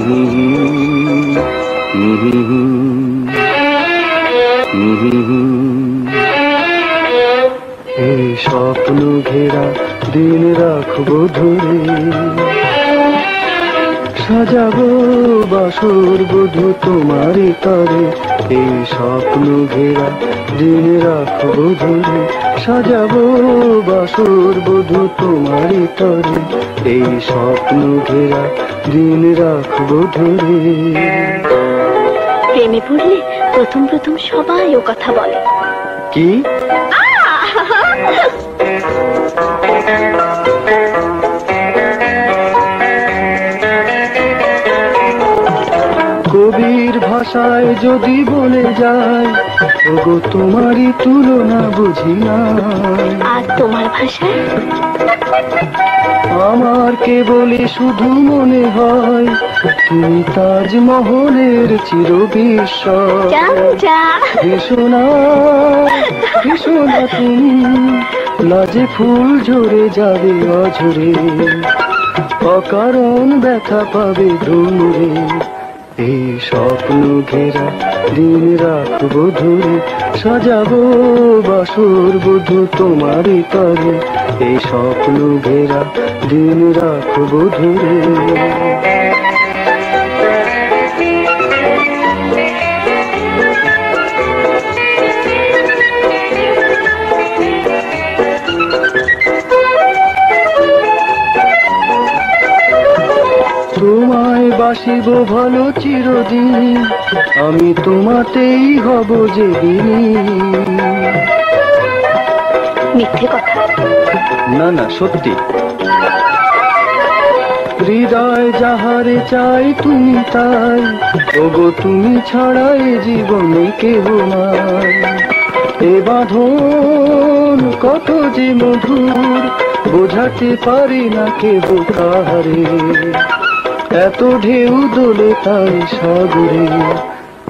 এই স্বপ্ন ঘেরা দিন রাখবো ধরে, সাজাবো বাসর বধূ তোমারই তরে। এই স্বপ্ন ঘেরা দিন রাখবো ধরে, সাজাবো বাসর বধূ তোমারই তরে। এই স্বপ্ন ঘেরা দিন রাখবো ধরে। প্রেমে পড়লে প্রথম প্রথম সবাই ও কথা বলে। কি? কবির ভাষায় যদি বলে যায়, ওগো তোমারই তুলনা বুঝি না। আর তোমার ভাষায়? আমার কেবলই শুধু মনে হয় তুমি তাজমহলের চিরবিস্ময়। ভীষণা ভীষণা তুমি, লাজে ফুল ঝরে যাবে অঝরে, অকারণ ব্যথা পাবে ধুমরে। এই স্বপ্ন ঘেরা দিন রাখবো ধরে, সাজাবো বাসর বধূ তোমারই তরে। এই স্বপ্ন ঘেরা দিন রাখবো ধরে। তোমায় বাসিব ভালো চিরদিন, আমি তোমাতেই হব যেদিন। মিথ্যে কথা? না না, সত্যি। হৃদয় যাহারে চাই তুমি তাই, ওগো তুমি ছাড়াই জীবনে কেহ নাই। এ বাঁধন কত যে মধুর, বোঝাতে পারি না কেহ কাহারে। এত ঢেউ দোলে তাই সাগরে।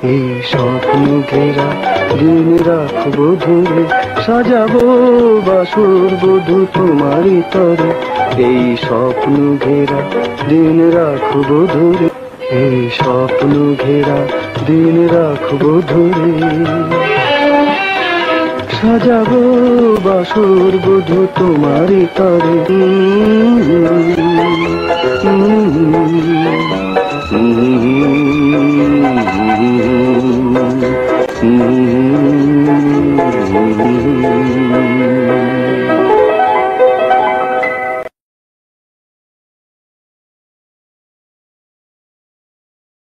এই স্বপ্ন ঘেরা দিন রাখবো ধরে, সাজাবো বাসর বধূ তোমারই তরে। এই স্বপ্ন ঘেরা দিন রাখবো ধরে। এই স্বপ্ন ঘেরা দিন রাখবো ধরে, সাজাবো বাসর বধূ তোমারই তরে। Mm-hmm.